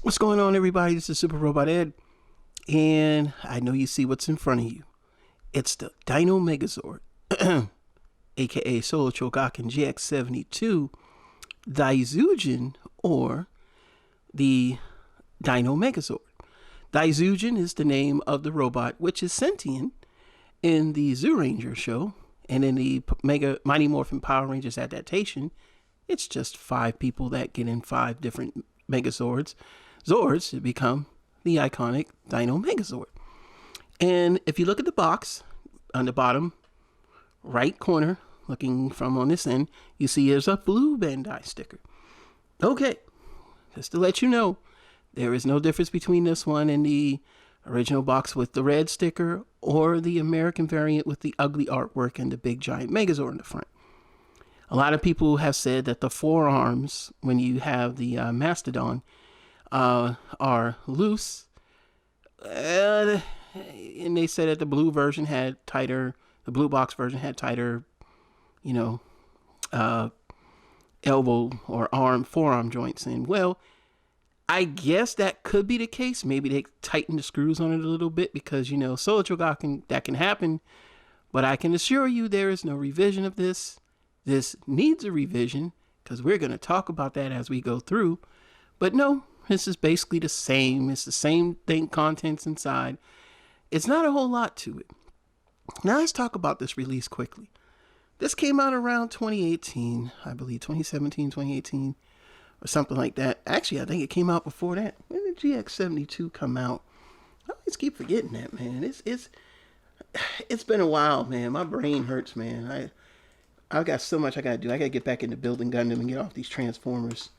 What's going on, everybody? This is Super Robot Ed, and I know you see what's in front of you. It's the Dino Megazord, aka Solo CHOGOKIN GX-72 Daizyujin, or the Dino Megazord. Daizyujin is the name of the robot, which is sentient in the Zyuranger show, and in the Mighty Morphin Power Rangers adaptation. It's just 5 people that get in 5 different Megazords to become the iconic Dino Megazord. And if you look at the box on the bottom right corner, looking from on this end, you see there's a blue Bandai sticker. Okay, just to let you know, there is no difference between this one and the original box with the red sticker or the American variant with the ugly artwork and the big giant Megazord in the front. A lot of people have said that the forearms, when you have the Mastodon, are loose. And they said that the blue version had tighter, the blue box version had tighter, elbow or forearm joints. And well, I guess that could be the case. Maybe they tightened the screws on it a little bit because, Solo CHOGOKIN, that can happen. But I can assure you there is no revision of this. This needs a revision because we're going to talk about that as we go through. But no, this is basically the same. It's the same thing, contents inside. It's not a whole lot to it. Now let's talk about this release quickly. This came out around 2018, I believe, 2017, 2018, or something like that. Actually, I think it came out before that. When did GX-72 come out? I always keep forgetting that, man. It's been a while, man. My brain hurts, man. I've got so much I got to do. I got to get back into building Gundam and get off these Transformers.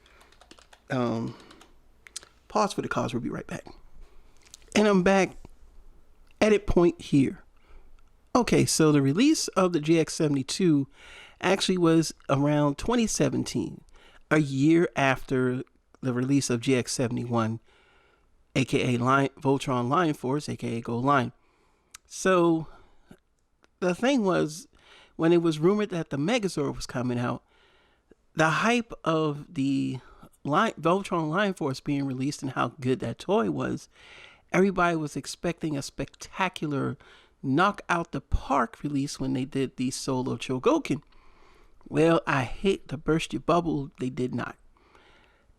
Pause for the cause. We'll be right back. And I'm back. Edit point here. Okay, so the release of the GX-72 actually was around 2017, a year after the release of GX-71, aka Voltron Lion Force, aka Go Line. So the thing was, when it was rumored that the Megazord was coming out, the hype of the Voltron Lion Force being released and how good that toy was, everybody was expecting a spectacular knock out the park release when they did the Solo CHOGOKIN. Well, I hate to burst your bubble, they did not.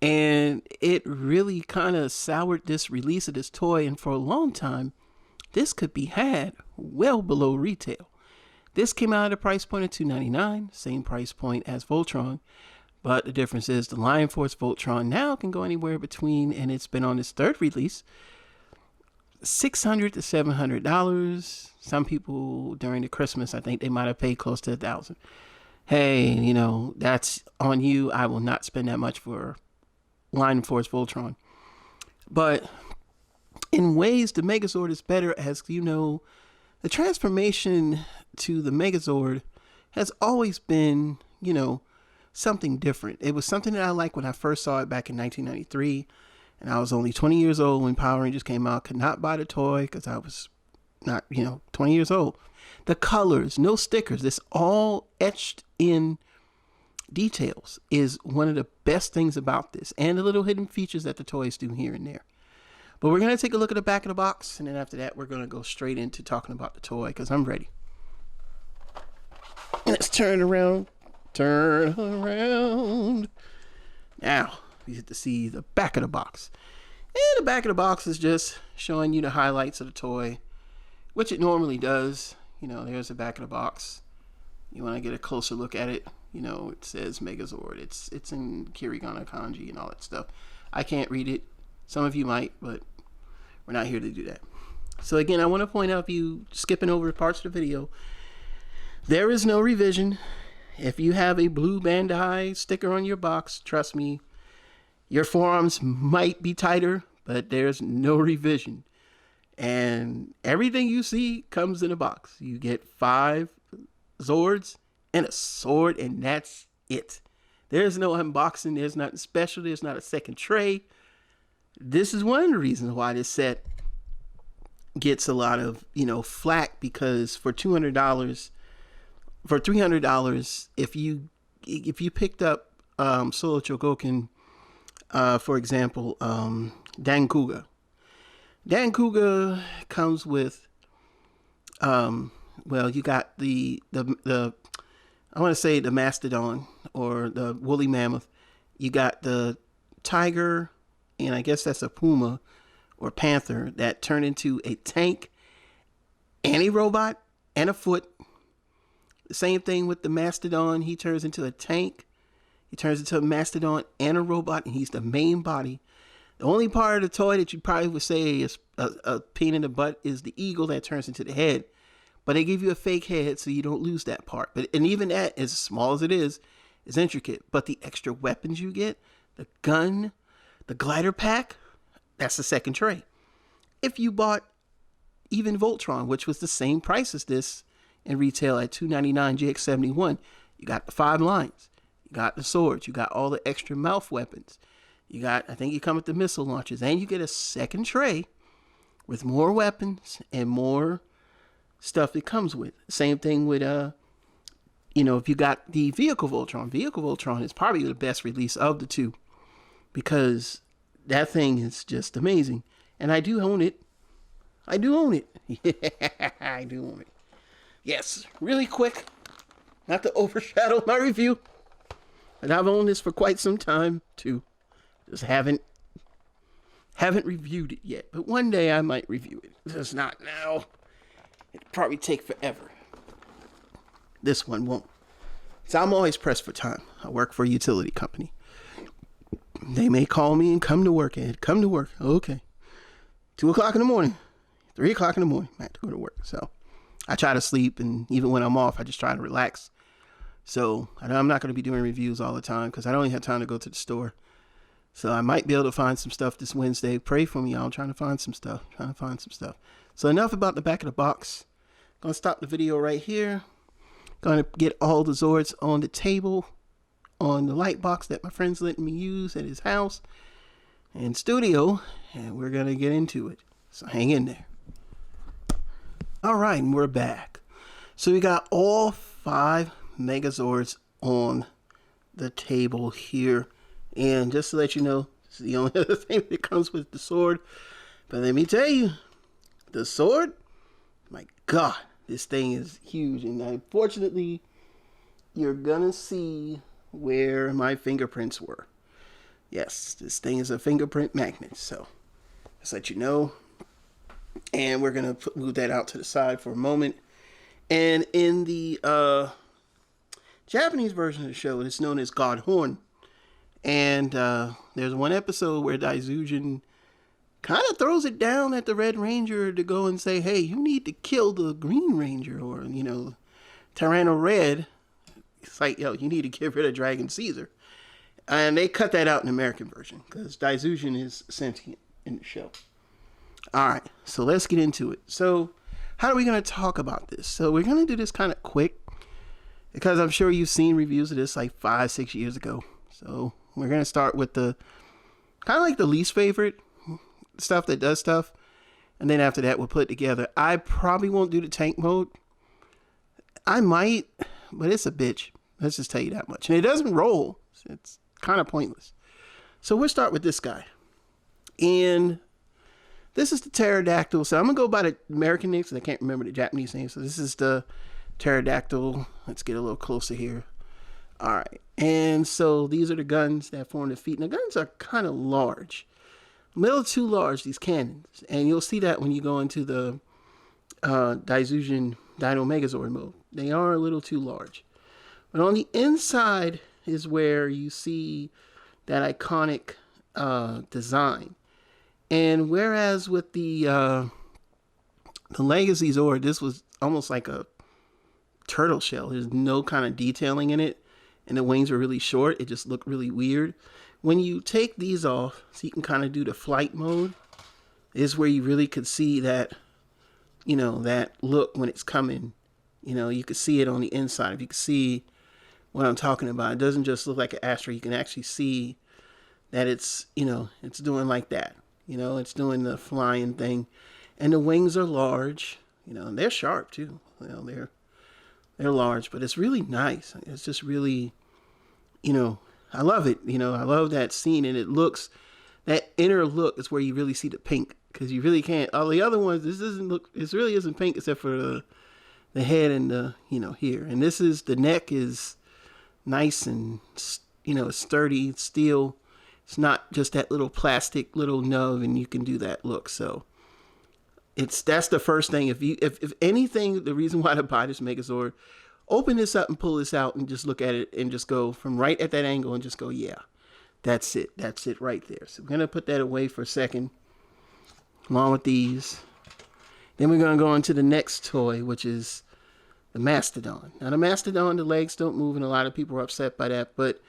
And it really kind of soured this release of this toy, and for a long time, this could be had well below retail. This came out at a price point of $299, same price point as Voltron. But the difference is the Lion Force Voltron now can go anywhere between, and it's been on its 3rd release, $600 to $700. Some people during the Christmas, I think they might have paid close to $1,000. Hey, that's on you. I will not spend that much for Lion Force Voltron. But in ways, the Megazord is better, as the transformation to the Megazord has always been, something different. It was something that I liked when I first saw it back in 1993, and I was only 20 years old when Power Rangers came out. Could not buy the toy because I was not, 20 years old. The colors, no stickers, this all etched in details is one of the best things about this, and the little hidden features that the toys do here and there. But we're going to take a look at the back of the box, and then after that, we're going to go straight into talking about the toy because I'm ready. Let's turn around. Turn around. Now, you get to see the back of the box. And the back of the box is just showing you the highlights of the toy, which it normally does. There's the back of the box. You want to get a closer look at it. It says Megazord. It's in Kirigana kanji and all that stuff. I can't read it. Some of you might, but we're not here to do that. So again, I want to point out, if you skipping over parts of the video, there is no revision. If you have a blue Bandai sticker on your box, trust me, your forearms might be tighter, but there's no revision. And everything you see comes in a box. You get 5 Zords and a sword, and that's it. There's no unboxing. There's nothing special. There's not a second tray. This is one of the reasons why this set gets a lot of, flack, because for $200, for $300, if you picked up Solo CHOGOKIN, for example, Dankuga. Dankuga comes with, well, you got the I want to say the Mastodon or the woolly mammoth. You got the tiger, and I guess that's a puma or panther that turn into a tank and a robot and a foot. The same thing with the Mastodon. He turns into a tank. He turns into a Mastodon and a robot, and he's the main body. The only part of the toy that you probably would say is a pain in the butt is the eagle that turns into the head. But they give you a fake head so you don't lose that part. And even that, as small as it is intricate. But the extra weapons you get, the gun, the glider pack, that's the second tray. If you bought even Voltron, which was the same price as this in retail at $299 GX-71, you got the 5 lines. You got the swords. You got all the extra mouth weapons. You got, I think you come with the missile launchers. And you get a second tray with more weapons and more stuff that comes with. Same thing with, if you got the Vehicle Voltron is probably the best release of the two because that thing is just amazing. And I do own it. I do own it. Yes, really quick, not to overshadow my review, but I've owned this for quite some time too. Just haven't reviewed it yet, but one day I might review it. Just not now. It'll probably take forever. This one won't. So I'm always pressed for time. I work for a utility company. They may call me and come to work, Ed. Come to work. Okay. 2 o'clock in the morning. 3 o'clock in the morning. I have to go to work. So I try to sleep, and even when I'm off, I just try to relax. So I'm not going to be doing reviews all the time because I don't even have time to go to the store. So I might be able to find some stuff this Wednesday. Pray for me, y'all. I'm trying to find some stuff. So enough about the back of the box. Gonna stop the video right here. Gonna get all the Zords on the table on the light box that my friend's letting me use at his house and studio, and we're gonna get into it. So hang in there. All right, and we're back. So we got all 5 Megazords on the table here. And just to let you know, this is the only other thing that comes with the sword. But let me tell you, the sword, my God, this thing is huge. And unfortunately, you're going to see where my fingerprints were. Yes, this thing is a fingerprint magnet. So, just let you know. And we're going to move that out to the side for a moment. And in the Japanese version of the show, it's known as God Horn. And there's one episode where Daizyujin kind of throws it down at the Red Ranger to go and say, hey, you need to kill the Green Ranger or, Tyranno Red. It's like, yo, you need to get rid of Dragon Caesar. And they cut that out in the American version because Daizyujin is sentient in the show. All right, so let's get into it. So how are we going to talk about this? So we're going to do this kind of quick because I'm sure you've seen reviews of this like 5-6 years ago. So we're going to start with the kind of like the least favorite stuff that does stuff. And then after that, we'll put it together. I probably won't do the tank mode. I might, but it's a bitch. Let's just tell you that much. And it doesn't roll. It's kind of pointless. So we'll start with this guy. And this is the Pterodactyl. So I'm going to go by the American name because I can't remember the Japanese name. So this is the Pterodactyl. Let's get a little closer here. All right. And so these are the guns that form the feet. And the guns are kind of large. A little too large, these cannons. And you'll see that when you go into the Daizyujin Dino Megazord mode. They are a little too large. But on the inside is where you see that iconic design. And whereas with the Legacy Zord, this was almost like a turtle shell. There's no kind of detailing in it. And the wings were really short. It just looked really weird. When you take these off, so you can kind of do the flight mode, is where you really could see that, that look when it's coming. You could see it on the inside. If you could see what I'm talking about, it doesn't just look like an Astra. You can actually see that it's, it's doing like that. It's doing the flying thing. And the wings are large, and they're sharp too. They're large, but it's really nice. It's just really, I love it. I love that scene, and it looks, that inner look is where you really see the pink, because you really can't. All the other ones, this really isn't pink except for the head and the, here. And this is, the neck is nice and, sturdy steel. It's not just that little plastic little nub, and you can do that look. So that's the first thing. If anything, the reason why to buy this Megazord, open this up and pull this out and just look at it and just go from right at that angle and just go, yeah, that's it. That's it right there. So we're going to put that away for a second, along with these. Then we're going to go into the next toy, which is the Mastodon. Now, the Mastodon, the legs don't move, and a lot of people are upset by that. But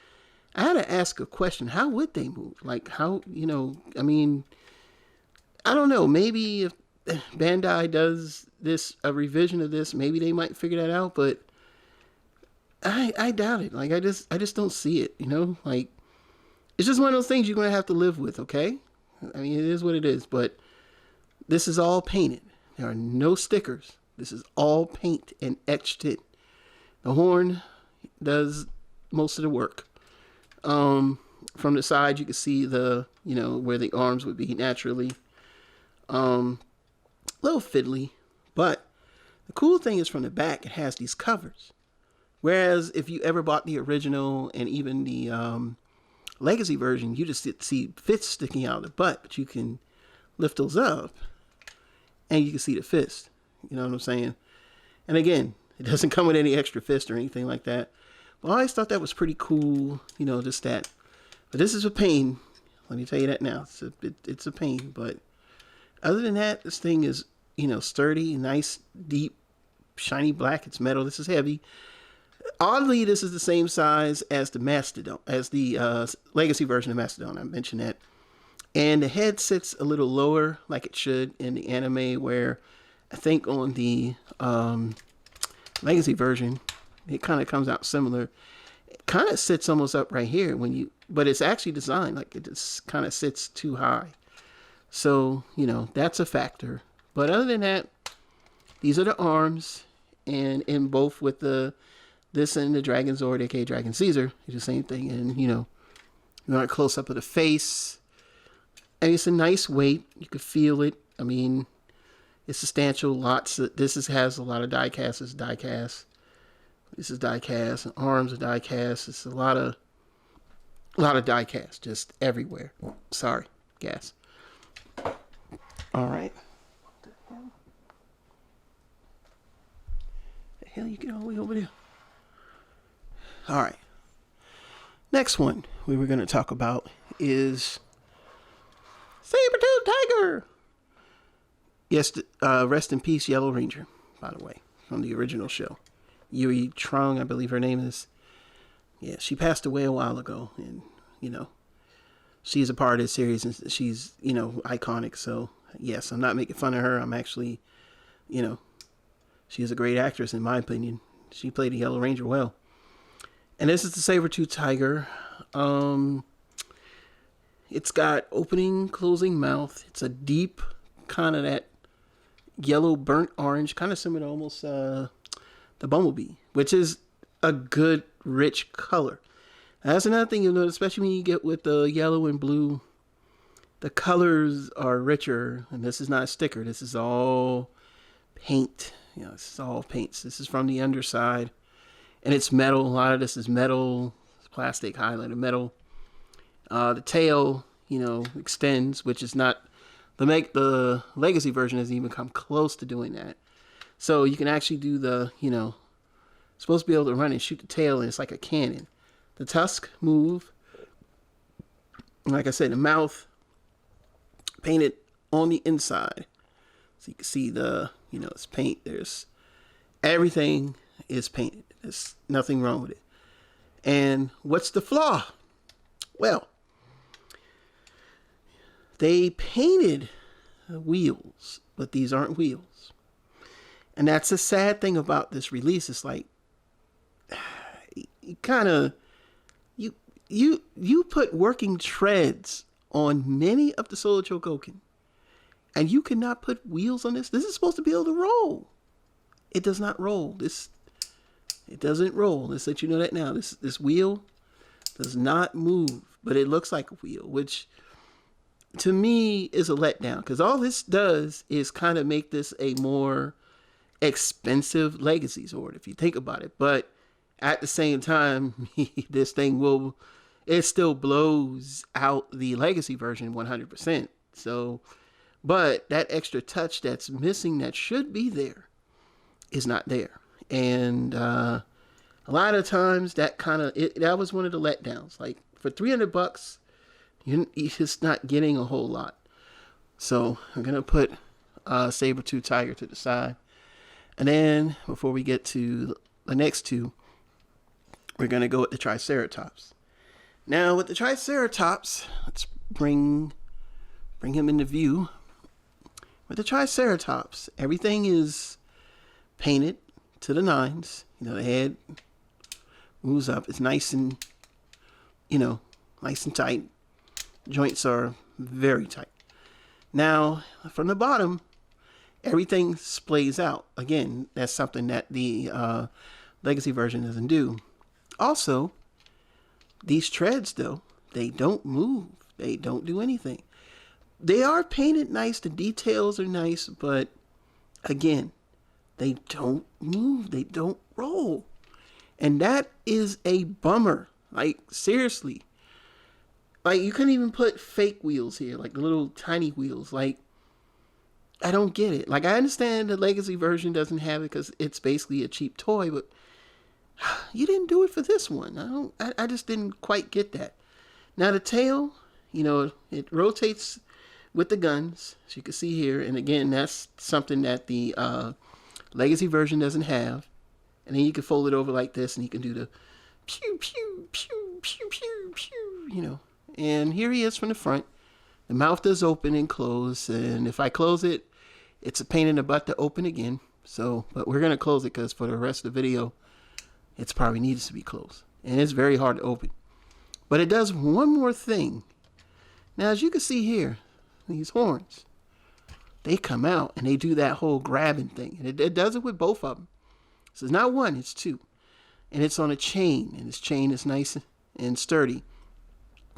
I had to ask a question. How would they move? Like, how, I mean, I don't know. Maybe if Bandai does a revision of this, maybe they might figure that out. But I doubt it. Like, I just don't see it, Like, it's just one of those things you're going to have to live with, okay? I mean, it is what it is. But this is all painted. There are no stickers. This is all paint and etched in. The horn does most of the work. From the side, you can see the, where the arms would be naturally. A little fiddly. But the cool thing is, from the back, it has these covers. Whereas if you ever bought the original and even the Legacy version, you just see fists sticking out of the butt. But you can lift those up and you can see the fist. You know what I'm saying? And again, it doesn't come with any extra fist or anything like that. But I always thought that was pretty cool, just that. But this is a pain. Let me tell you that now. It's a pain. But other than that, this thing is, sturdy, nice, deep, shiny black. It's metal. This is heavy. Oddly, this is the same size as the Mastodon, as the Legacy version of Mastodon. I mentioned that. And the head sits a little lower, like it should in the anime, where I think on the Legacy version, it kind of comes out similar. It kind of sits almost up right here but it's actually designed like it just kind of sits too high. So, that's a factor. But other than that, these are the arms, and in both with this and the Dragon Zord, aka Dragon Caesar, it's the same thing. And, you want a close up of the face. And it's a nice weight. You can feel it. I mean, it's substantial. Has a lot of die cast. This is die cast. This is die cast. And arms are die cast. It's a lot of die cast just everywhere. Sorry, gas. All right. What the hell you get all the way over there? All right. Next one we were going to talk about is Sabretooth Tiger. Yes, rest in peace, Yellow Ranger, by the way, from the original show. Yui Trung, I believe her name is. Yeah, she passed away a while ago, and, she's a part of the series, and she's, iconic. So, yes, I'm not making fun of her. I'm actually, she's a great actress, in my opinion. She played the Yellow Ranger well. And this is the Sabretooth Tiger. It's got opening, closing mouth. It's a deep, kind of that yellow burnt orange, kind of similar to almost the Bumblebee, which is a good, rich color. That's another thing you'll notice, especially when you get with the yellow and blue. The colors are richer, and this is not a sticker. This is all paint. This is all paints. This is from the underside. And it's metal. A lot of this is metal, plastic, highlighted metal. The tail, extends, which is not the Legacy version doesn't even come close to doing that. So you can actually do supposed to be able to run and shoot the tail, and it's like a cannon. The tusk move. Like I said, the mouth painted on the inside. So you can see it's paint. There's everything is painted. There's nothing wrong with it. And what's the flaw? Well, they painted wheels, but these aren't wheels. And that's a sad thing about this release. It's like, you put working treads on many of the Solo CHOGOKIN, and you cannot put wheels on this. This is supposed to be able to roll. It does not roll. It doesn't roll. Let's let you know that now. This wheel does not move, but it looks like a wheel, which to me, is a letdown, because all this does is kind of make this a more expensive Legacy Zord, if you think about it. But at the same time, this thing will, it still blows out the Legacy version 100%. So, but that extra touch that's missing, that should be there, is not there. And a lot of times that kind of, that was one of the letdowns. Like for $300, you're just not getting a whole lot. So I'm going to put Sabretooth Tiger to the side. And then before we get to the next two, we're going to go with the Triceratops. Now with the Triceratops, let's bring him into view. With the Triceratops, everything is painted to the nines. You know, the head moves up. It's nice and, you know, nice and tight. Joints are very tight. Now, from the bottom, everything splays out. Again, that's something that the Legacy version doesn't do. Also, these treads, though, they don't move. They don't do anything. They are painted nice. The details are nice, but again, they don't move. They don't roll. And that is a bummer. Like, seriously. Like, you couldn't even put fake wheels here, like the little tiny wheels. Like, I don't get it. Like, I understand the Legacy version doesn't have it because it's basically a cheap toy, but you didn't do it for this one. I just didn't quite get that. Now, the tail, you know, it rotates with the guns, as you can see here. And again, that's something that the Legacy version doesn't have. And then you can fold it over like this, and you can do the pew, pew, pew, pew, pew, pew, you know. And here he is from the front. The mouth does open and close, and if I close it, it's a pain in the butt to open again. So, but we're going to close it because for the rest of the video, it's probably needs to be closed. And it's very hard to open. But it does one more thing. Now, as you can see here, these horns, they come out and they do that whole grabbing thing. And it does it with both of them. So it's not one, it's two. And it's on a chain, and this chain is nice and sturdy.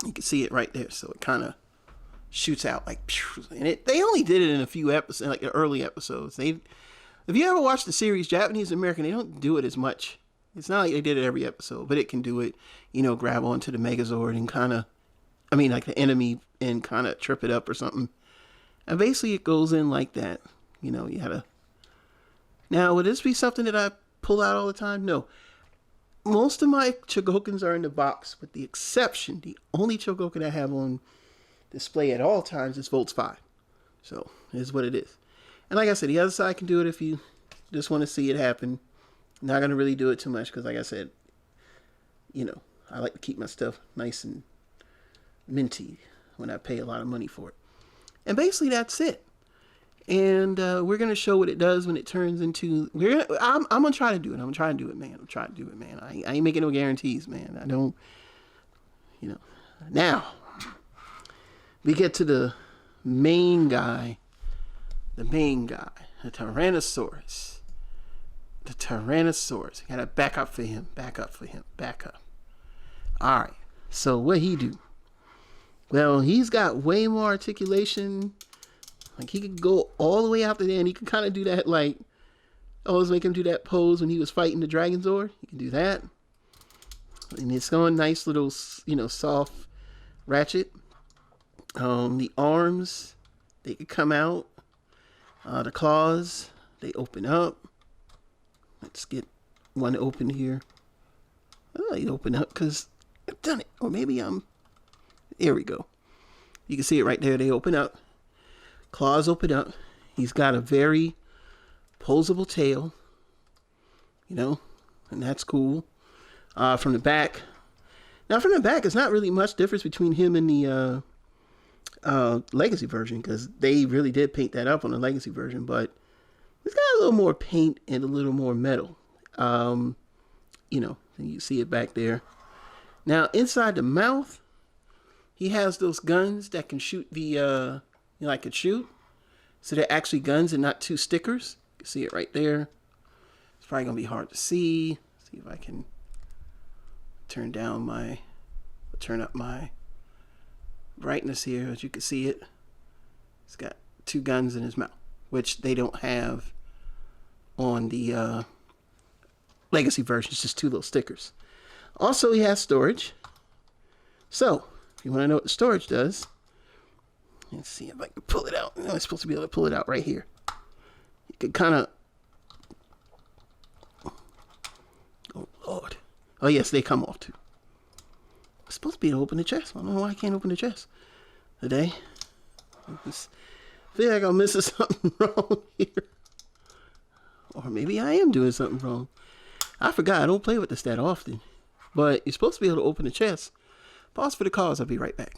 You can see it right there. So it kind of shoots out like, and they only did it in a few episodes, like the early episodes. If you ever watch the series Japanese American, they don't do it as much. It's not like they did it every episode, but it can do it, you know, grab onto the Megazord and kind of, I mean, like the enemy, and kind of trip it up or something. And basically it goes in like that. You know, you had to. Now, would this be something that I pull out all the time? No. Most of my Chogokins are in the box, with the exception, the only Chogokin I have on display at all times is Volts 5. So, it is what it is. And like I said, the other side can do it if you just want to see it happen. I'm not going to really do it too much because, like I said, you know, I like to keep my stuff nice and minty when I pay a lot of money for it. And basically, that's it. And we're going to show what it does when it turns into... I'm going to try to do it. I'm going to try to do it, man. I'm trying to do it, man. I ain't making no guarantees, man. I don't... You know. Now, we get to the main guy. The main guy. The Tyrannosaurus. The Tyrannosaurus. I got to back up for him. Back up for him. Back up. Alright. So, what he do? Well, he's got way more articulation. Like, he could go all the way out to there, and he could kind of do that, like, I always make him do that pose when he was fighting the Dragonzord. He can do that. And it's going nice little, you know, soft ratchet. The arms, they could come out. The claws, they open up. Let's get one open here. Oh, they open up because I've done it. Or maybe there we go. You can see it right there. They open up. Claws open up. He's got a very posable tail, you know, and that's cool. From the back. Now, from the back, it's not really much difference between him and the Legacy version, because they really did paint that up on the Legacy version, but it's got a little more paint and a little more metal. You know, you see it back there. Now, inside the mouth, he has those guns that can shoot the, you know, like could shoot. So they're actually guns and not two stickers. You can see it right there. It's probably going to be hard to see. See if I can turn up my brightness here, as you can see it. He's got 2 guns in his mouth, which they don't have on the legacy version. It's just 2 little stickers. Also, he has storage. So, if you want to know what the storage does, let's see if I can pull it out. I'm supposed to be able to pull it out right here. You can kind of... Oh, Lord. Oh, yes, they come off, too. I'm supposed to be able to open the chest. I don't know why I can't open the chest today. I feel like I'm missing something wrong here. Or maybe I am doing something wrong. I forgot. I don't play with this that often. But you're supposed to be able to open the chest. Pause for the cause. I'll be right back.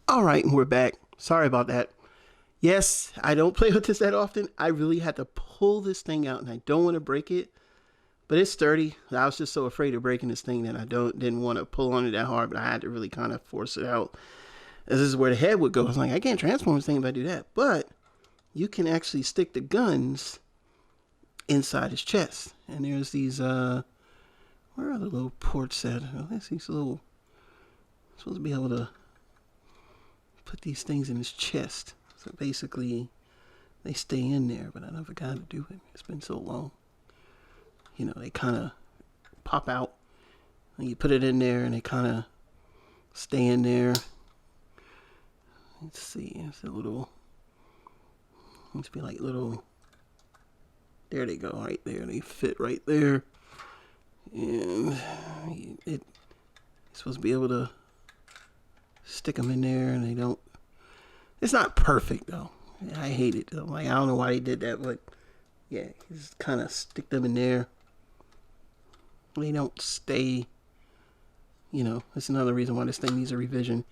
All right, and we're back. Sorry about that. Yes, I don't play with this that often. I really had to pull this thing out, and I don't want to break it. But it's sturdy. I was just so afraid of breaking this thing that I didn't want to pull on it that hard, but I had to really kind of force it out. This is where the head would go. I was like, I can't transform this thing if I do that. But you can actually stick the guns inside his chest. And there's these, where are the little ports at? Oh, there's these little, I'm supposed to be able to put these things in his chest. So basically, they stay in there, but I never got to do it. It's been so long. You know, they kind of pop out, and you put it in there, and they kind of stay in there. Let's see, it's a little, must be like little, there they go, right there. They fit right there. And you're supposed to be able to stick them in there, and they don't, it's not perfect, though. I hate it. I'm like, I don't know why they did that, but yeah, you just kind of stick them in there. They don't stay, you know, that's another reason why this thing needs a revision.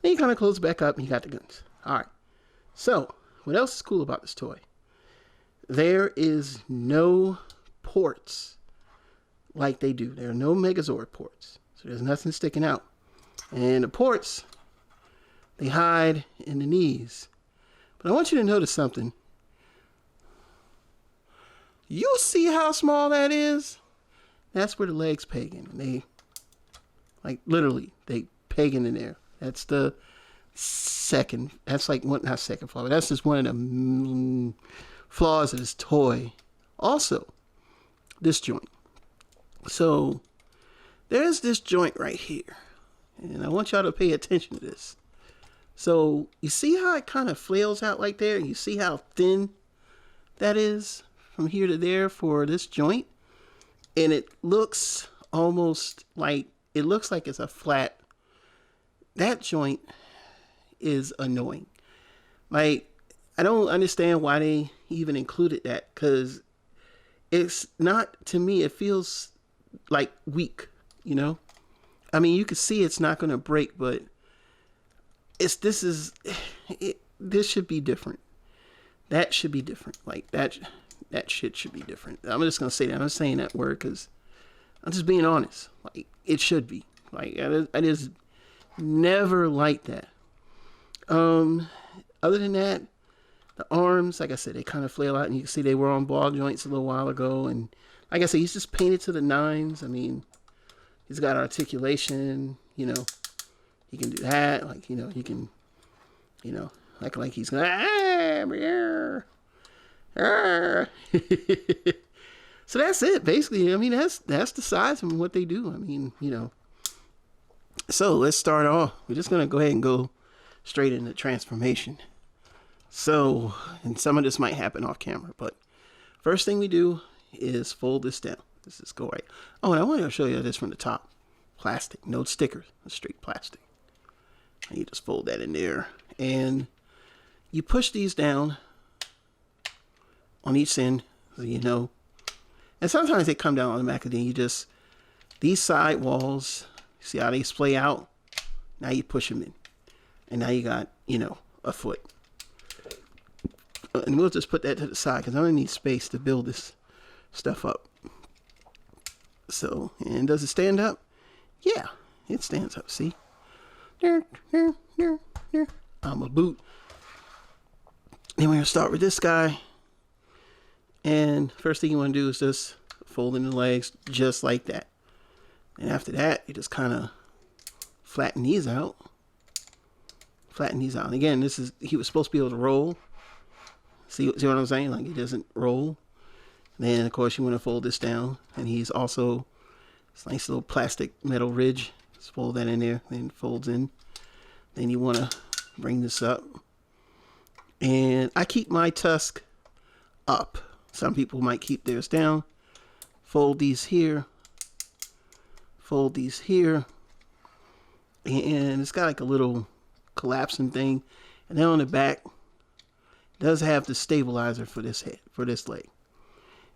Then you kind of close back up and you got the guns. All right. So, what else is cool about this toy? There is no ports like they do. There are no Megazord ports. So there's nothing sticking out. And the ports, they hide in the knees. But I want you to notice something. You see how small that is? That's where the legs peg in. They, like, literally, they peg in there. That's the second, that's like one, not second flaw, but that's just one of the flaws of this toy. Also, this joint. So, there's this joint right here. And I want y'all to pay attention to this. So, you see how it kind of flails out like there? You see how thin that is from here to there for this joint? And it looks almost like, it looks like it's a flat. That joint is annoying. Like, I don't understand why they even included that, because it's not, to me, it feels like weak, you know? I mean, you can see it's not going to break, but this should be different. That should be different. Like, that shit should be different. I'm just going to say that. I'm not saying that word because I'm just being honest. Like, it should be. Like, I just never liked that. Other than that, the arms, like I said, they kind of flail out, and you can see they were on ball joints a little while ago. And like I said, he's just painted to the nines. I mean, he's got articulation, you know, he can do that. Like, you know, he can, you know, like he's going to, so that's it, basically. I mean, that's the size of what they do. I mean, you know. So let's start off. We're just going to go ahead and go straight into transformation. So, and some of this might happen off camera, but first thing we do is fold this down. Let's just go right. Oh, and I want to show you this from the top. Plastic, no stickers, straight plastic. And you just fold that in there. And you push these down on each end, so you know. And sometimes they come down automatically. Then you just, these side walls, see how they splay out? Now you push them in. And now you got, you know, a foot. And we'll just put that to the side because I don't need space to build this stuff up. So, and does it stand up? Yeah, it stands up, see? I'm a boot. Then we're going to start with this guy. And first thing you want to do is just fold in the legs just like that. And after that, you just kind of flatten these out. Flatten these out. And again, he was supposed to be able to roll. See what I'm saying? Like, he doesn't roll. Then, of course, you want to fold this down. And he's also, this nice little plastic metal ridge. Just fold that in there. Then it folds in. Then you want to bring this up. And I keep my tusk up. Some people might keep theirs down. Fold these here. Fold these here. And it's got like a little collapsing thing. And then on the back, does have the stabilizer for this head, for this leg,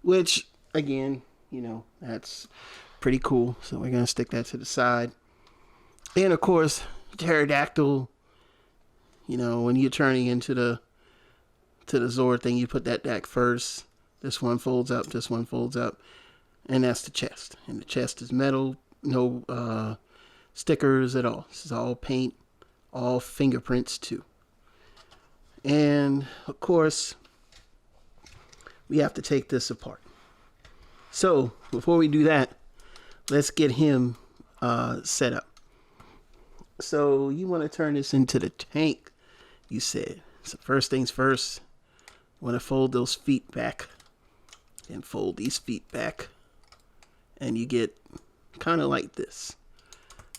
which again, you know, that's pretty cool. So we're gonna stick that to the side. And of course, Pterodactyl, you know, when you're turning into the Zord thing, you put that back first. This one folds up, this one folds up, and that's the chest. And the chest is metal, no stickers at all. This is all paint, all fingerprints too. And of course, we have to take this apart. So before we do that, let's get him set up. So you want to turn this into the tank, you said. So first things first, you want to fold those feet back and fold these feet back. And you get kind of like this.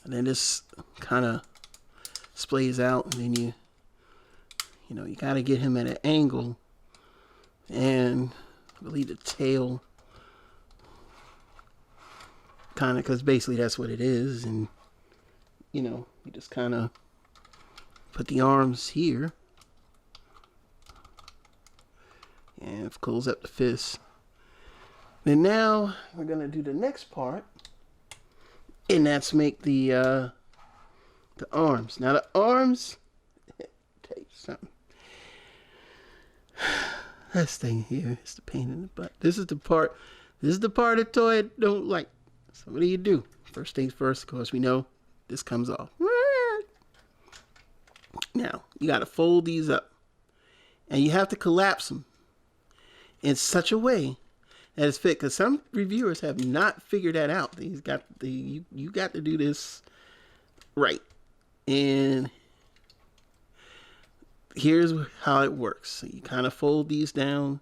And then this kind of splays out, and then you know, you got to get him at an angle, and I believe the tail, kind of, because basically that's what it is. And you know, you just kind of put the arms here and close up the fist. And now we're gonna do the next part, and that's make the arms. Now the arms, tell you something. This thing here is the pain in the butt. This is the part of toy I don't like. So what do? First things first, of course, we know this comes off. Now, you got to fold these up. And you have to collapse them in such a way that it's fit. Because some reviewers have not figured that out. You got to do this right. And here's how it works. So you kind of fold these down,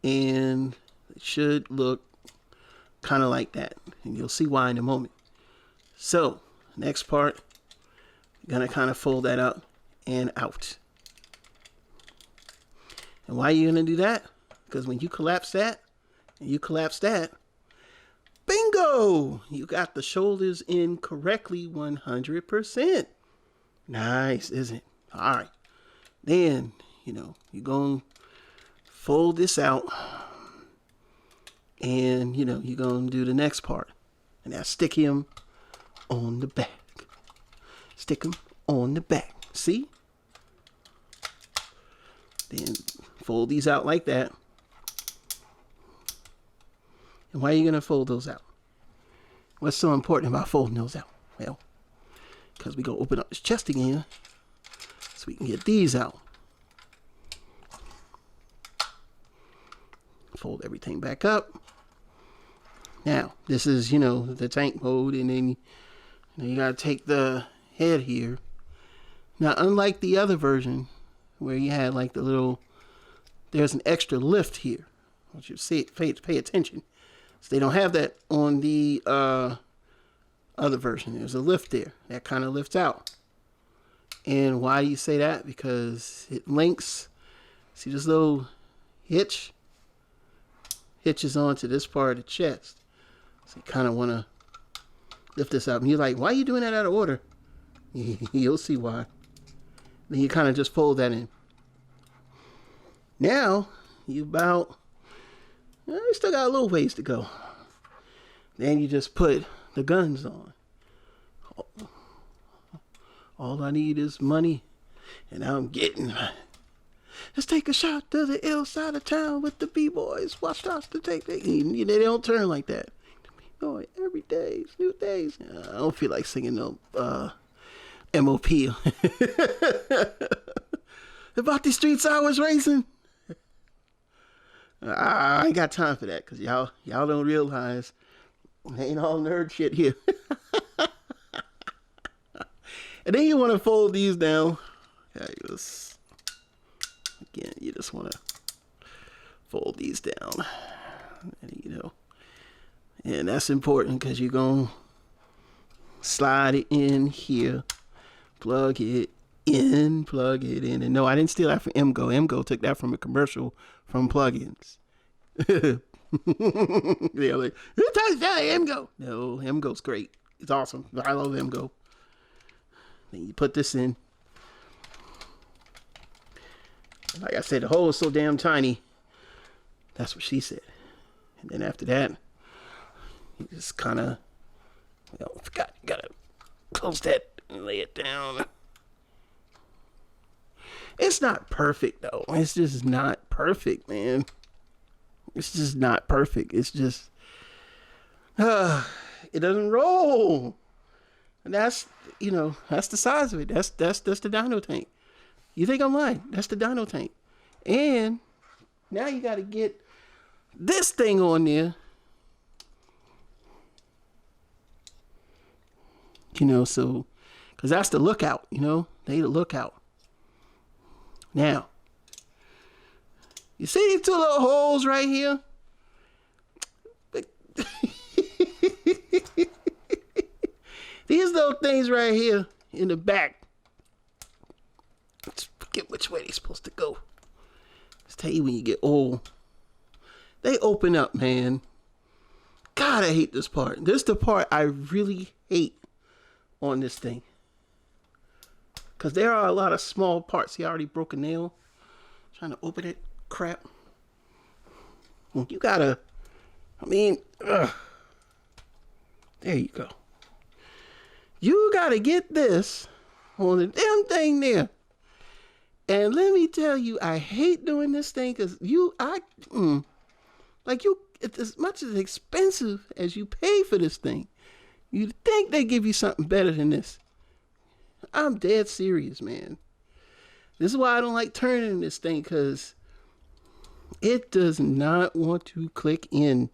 and it should look kind of like that. And you'll see why in a moment. So, next part, you're going to kind of fold that up and out. And why are you going to do that? Because when you collapse that, and you collapse that, bingo! You got the shoulders in correctly 100%. Nice, isn't it? All right. Then, you know, you're going to fold this out, and, you know, you're going to do the next part. And now stick him on the back. Stick him on the back. See? Then fold these out like that. And why are you going to fold those out? What's so important about folding those out? Well, because we're going to open up this chest again, so we can get these out. Fold everything back up. Now, this is, you know, the tank mode, and then you got to take the head here. Now, unlike the other version, where you had like the little, there's an extra lift here. I want you to see it, pay attention. So they don't have that on the other version. There's a lift there that kind of lifts out. And why do you say that? Because it links. See this little hitch? Hitches onto this part of the chest. So you kind of want to lift this up. And you're like, why are you doing that out of order? You'll see why. Then you kind of just fold that in. Now, you still got a little ways to go. Then you just put the guns on. All I need is money, and I'm getting. Let's take a shot to the ill side of town with the B-boys. Watch us to take they don't turn like that. Oh, every day, it's new days. I don't feel like singing no MOP. About these streets I was racing. I ain't got time for that, because y'all don't realize it ain't all nerd shit here. And then you want to fold these down. Again, you just want to fold these down. And, you know, and that's important because you're going to slide it in here, plug it in. And no, I didn't steal that from MGO. MGO took that from a commercial from plugins. They're like, who touched that MGO? No, MGO's great. It's awesome. I love MGO. Then you put this in. Like I said, the hole is so damn tiny. That's what she said. And then after that, you just kind of, gotta close that and lay it down. It's not perfect though. It's just not perfect, man. It's just not perfect. It's just, it doesn't roll. And that's, you know, that's the size of it. That's the Dino tank. You think I'm lying? That's the Dino tank. And now you got to get this thing on there. You know, so, because that's the lookout, you know, they the lookout. Now, you see these two little holes right here? These little things right here in the back. Let's forget which way they're supposed to go. Let's tell you when you get old. They open up, man. God, I hate this part. This is the part I really hate on this thing. Because there are a lot of small parts. He already broke a nail. Trying to open it. Crap. Well, you gotta, there you go. You gotta get this on the damn thing there. And let me tell you, I hate doing this thing because it's as much as expensive as you pay for this thing. You'd think they give you something better than this. I'm dead serious, man. This is why I don't like turning this thing, because it does not want to click in.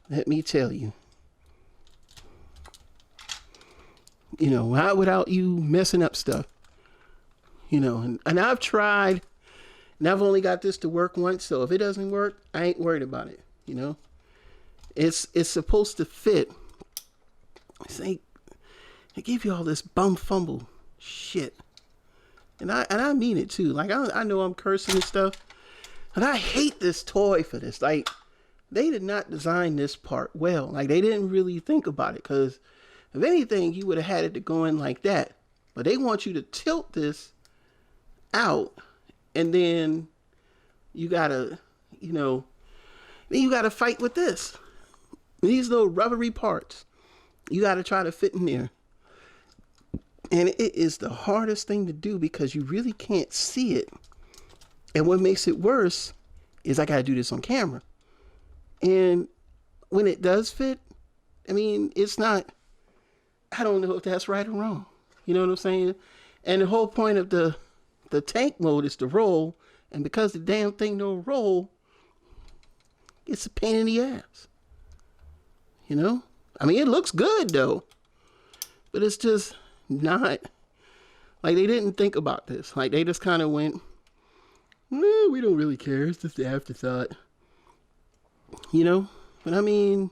Let me tell you. You know, not without you messing up stuff. You know, and I've tried, and I've only got this to work once, so if it doesn't work, I ain't worried about it. You know, it's supposed to fit. They give you all this bum fumble shit, and I mean it too. Like I know I'm cursing and stuff, and I hate this toy for this. Like, they did not design this part well. Like, they didn't really think about it, because if anything, you would have had it to go in like that. But they want you to tilt this out, and then you gotta, you know, then you gotta fight with this. These little rubbery parts, you gotta try to fit in there. And it is the hardest thing to do because you really can't see it. And what makes it worse is I gotta do this on camera. And when it does fit, I mean, it's not, I don't know if that's right or wrong. You know what I'm saying? And the whole point of the tank mode is to roll. And because the damn thing don't roll, it's a pain in the ass. You know? I mean, it looks good though. But it's just not, like, they didn't think about this. Like, they just kind of went, no, we don't really care. It's just the afterthought. You know? But I mean,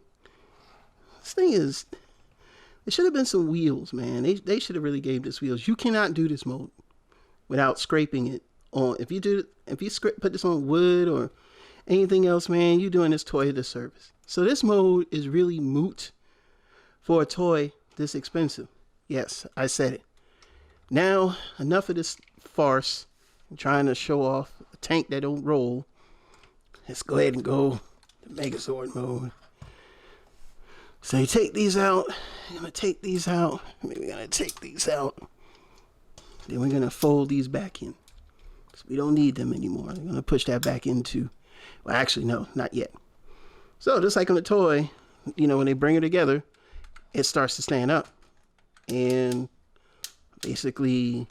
this thing is, there should have been some wheels, man. They should have really gave this wheels. You cannot do this mode without scraping it on. If you put this on wood or anything else, man, you're doing this toy a disservice. So this mode is really moot for a toy this expensive. Yes, I said it. Now, enough of this farce. I'm trying to show off a tank that don't roll. Let's go ahead and go to Megazord mode. So you take these out. I'm going to take these out. Maybe we're going to take these out. Then we're going to fold these back in. So we don't need them anymore. I'm going to push that back into, well, actually, no, not yet. So just like on the toy, you know, when they bring it together, it starts to stand up. And basically,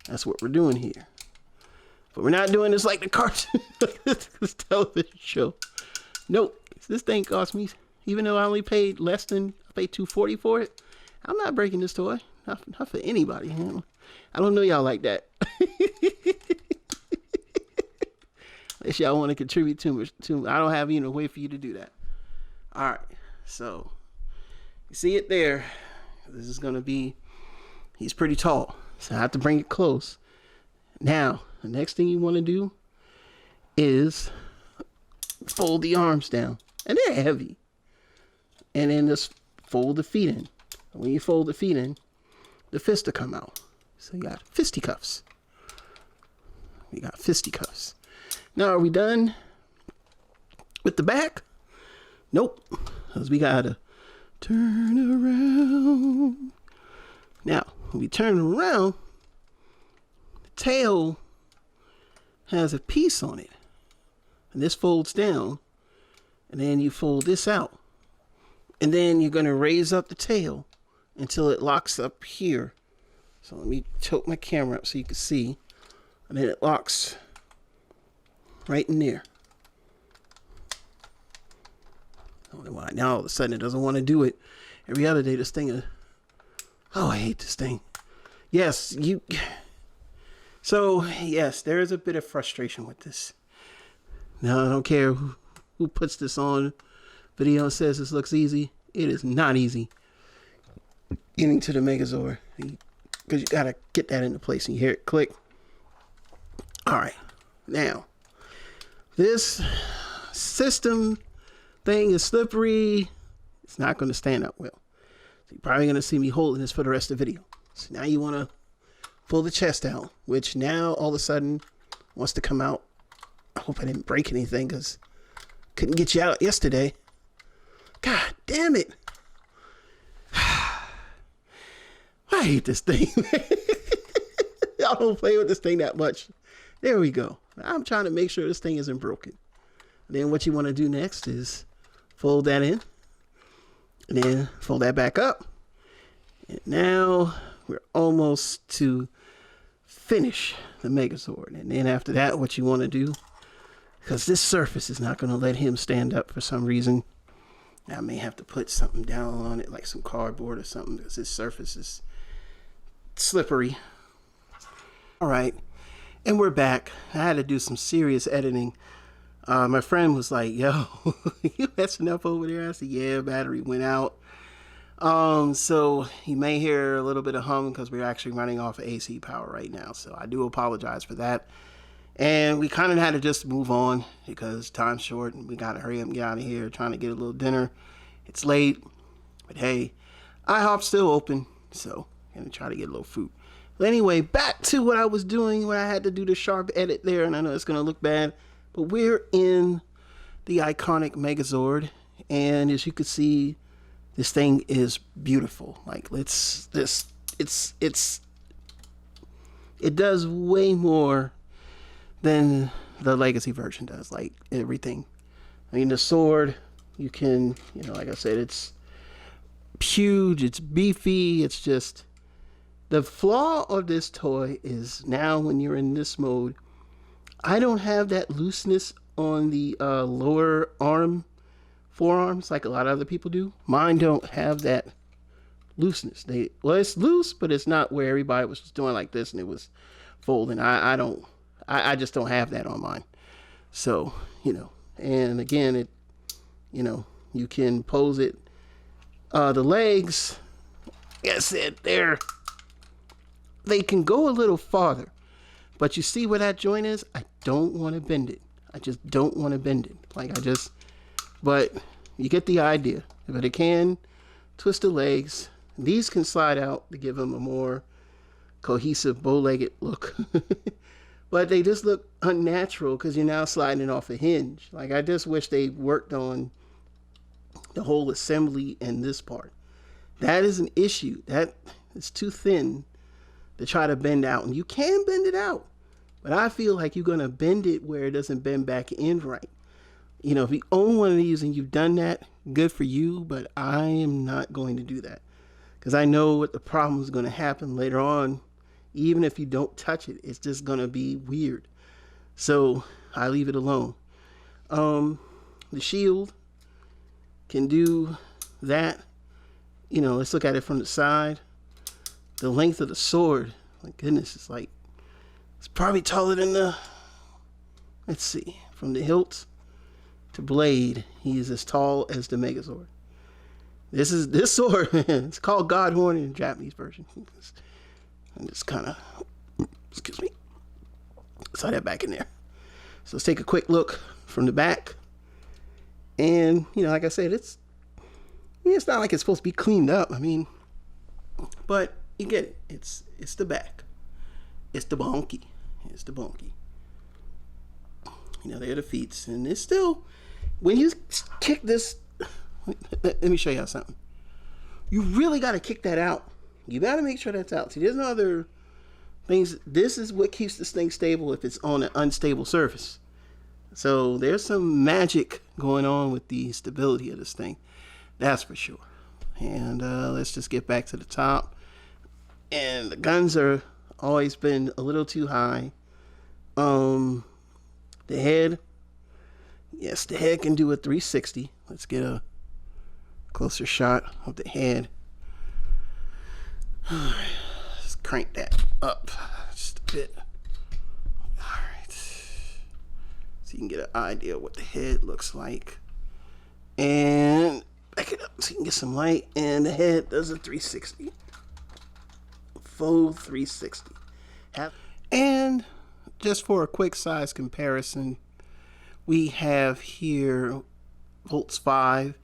that's what we're doing here. But we're not doing this like the cartoon, this television show. Nope. This thing cost me, even though I only paid less than, I paid $240 for it, I'm not breaking this toy. Not for anybody. I don't know y'all like that. Unless y'all want to contribute too much. I don't have a way for you to do that. All right. So you see it there. This is gonna be. He's pretty tall, so I have to bring it close. Now, the next thing you want to do is fold the arms down, and they're heavy. And then just fold the feet in. When you fold the feet in, the fists will come out. So you got fisticuffs. We got fisticuffs. Now, are we done with the back? Nope. Because we got to turn around. Now, when we turn around, the tail has a piece on it. And this folds down. And then you fold this out. And then you're going to raise up the tail until it locks up here. So let me tilt my camera up so you can see. And then it locks right in there. I don't know why. Now all of a sudden it doesn't want to do it. Every other day this thing is... Oh, I hate this thing. Yes, So, yes, there is a bit of frustration with this. Now, I don't care who puts this on video and says this looks easy. It is not easy getting to the Megazord. Because you got to get that into place and you hear it click. All right. Now, this system thing is slippery. It's not going to stand up well. So you're probably going to see me holding this for the rest of the video. So now you want to pull the chest out, which now all of a sudden wants to come out. I hope I didn't break anything because couldn't get you out yesterday. God damn it. I hate this thing. I don't play with this thing that much. There we go. I'm trying to make sure this thing isn't broken. And then what you want to do next is fold that in. And then fold that back up. And now we're almost to finish the Megazord. And then after that, what you want to do, because this surface is not going to let him stand up for some reason. I may have to put something down on it, like some cardboard or something, because this surface is slippery. All right. And we're back. I had to do some serious editing. My friend was like, yo, you messing up over there? I said, yeah, battery went out. So you may hear a little bit of hum because we're actually running off of AC power right now. So I do apologize for that. And we kind of had to just move on because time's short and we got to hurry up and get out of here, trying to get a little dinner. It's late, but hey, IHOP's still open. So I'm going to try to get a little food. But anyway, back to what I was doing when I had to do the sharp edit there. And I know it's going to look bad, but we're in the iconic Megazord. And as you can see, this thing is beautiful. Like it does way more than the legacy version does. Like everything. I mean, the sword, you can, like I said, it's huge, it's beefy, it's just, the flaw of this toy is now when you're in this mode, I don't have that looseness on the lower forearms like a lot of other people do. Mine don't have that looseness. It's loose, but it's not where everybody was just doing like this and it was folding. I just don't have that on mine. So, and again, you can pose it. The legs, like I said, they can go a little farther, but you see where that joint is? I don't want to bend it. I just don't want to bend it. But you get the idea. But it can twist the legs. These can slide out to give them a more cohesive bow-legged look. But they just look unnatural because you're now sliding it off a hinge. Like, I just wish they worked on the whole assembly and this part. That is an issue. That is too thin to try to bend out. And you can bend it out. But I feel like you're going to bend it where it doesn't bend back in right. If you own one of these and you've done that, good for you. But I am not going to do that. Because I know what the problem is going to happen later on. Even if you don't touch it, it's just going to be weird. So I leave it alone. The shield can do that. Let's look at it from the side. the length of the sword, my goodness, it's probably taller than let's see, from the hilt to blade, he is as tall as the Megazord. This sword, it's called Godhorn in the Japanese version. And it's kind of, excuse me, slide that back in there. So let's take a quick look from the back. And, like I said, it's not like it's supposed to be cleaned up. I mean, but you get it. It's the back. It's the bonky. It's the bonky. They're the feet. And it's still, when you kick this, let me show y'all something. You really got to kick that out. You got to make sure that's out. See, there's no other things. This is what keeps this thing stable if it's on an unstable surface. So there's some magic going on with the stability of this thing. That's for sure. And let's just get back to the top. And the guns are always been a little too high. The head. Yes, the head can do a 360. Let's get a closer shot of the head. All right, let's crank that up just a bit. All right, so you can get an idea of what the head looks like. And back it up so you can get some light. And the head does a 360. Full 360. And just for a quick size comparison, we have here Volts 5,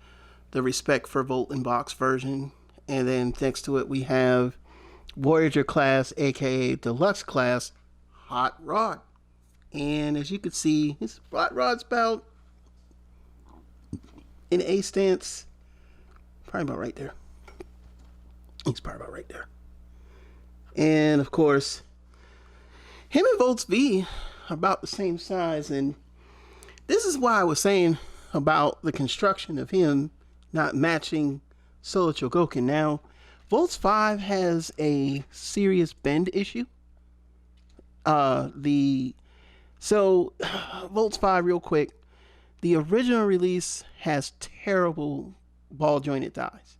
the Respect for Volt and Box version. And then next to it, we have Voyager class, aka Deluxe class, Hot Rod. And as you can see, this Hot Rod's about in A stance, probably about right there. He's probably about right there. And of course, him and Volts V are about the same size. And this is why I was saying about the construction of him not matching Solar CHOGOKIN. Now, Volts 5 has a serious bend issue. Volts 5, real quick, the original release has terrible ball jointed thighs.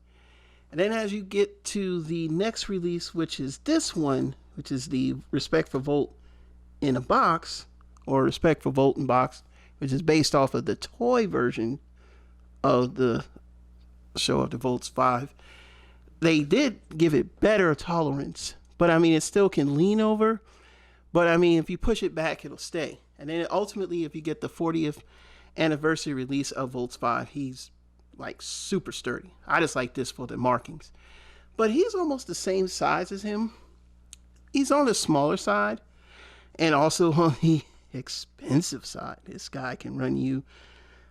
And then as you get to the next release, which is this one, which is the Respect for Volt in a Box, or Respect for Volt in Box, which is based off of the toy version of the show of the Volts 5. They did give it better tolerance, but I mean, it still can lean over. But I mean, if you push it back, it'll stay. And then ultimately, if you get the 40th anniversary release of Volts 5, he's like super sturdy. I just like this for the markings. But he's almost the same size as him. He's on the smaller side and also on the expensive side. This guy can run you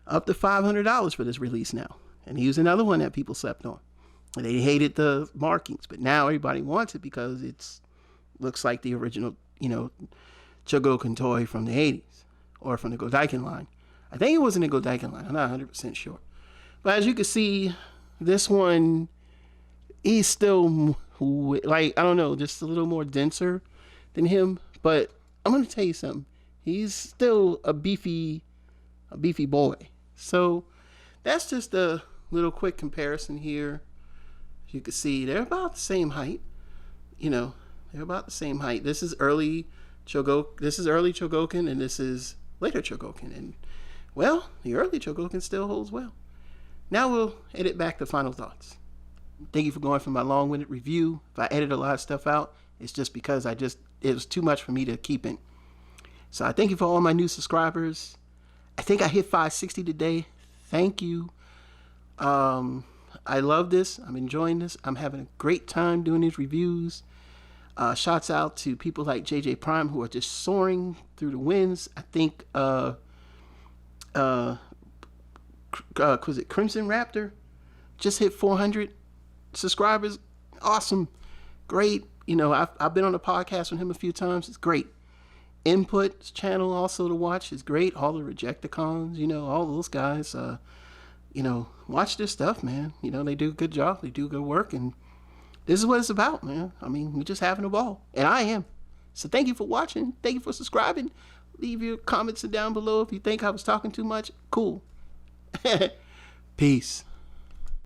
up to $500 for this release now. And he was another one that people slept on. And they hated the markings, but now everybody wants it because it's looks like the original, CHOGOKIN toy from the 80s or from the GODAIKIN line. I think it was in the GODAIKIN line. I'm not 100% sure. But as you can see, this one, he's still like, I don't know, just a little more denser than him. But I'm going to tell you something. He's still a beefy boy. So that's just a little quick comparison here. As you can see, they're about the same height. They're about the same height. This is early CHOGOKIN, and this is later CHOGOKIN. And, well, the early CHOGOKIN still holds well. Now we'll edit back the final thoughts. Thank you for going for my long-winded review. If I edit a lot of stuff out, it's just because it was too much for me to keep in. So I thank you for all my new subscribers. I think I hit 560 today. Thank you. I love this. I'm enjoying this. I'm having a great time doing these reviews. Shouts out to people like JJ Prime who are just soaring through the winds. I think was it Crimson Raptor just hit 400 subscribers. Awesome. Great. I've been on the podcast with him a few times. It's great. Input's channel also to watch is great. All the Rejecticons, all those guys, watch this stuff, man. They do a good job. They do good work. And this is what it's about, man. I mean, we're just having a ball. And I am. So thank you for watching. Thank you for subscribing. Leave your comments down below if you think I was talking too much. Cool. Peace.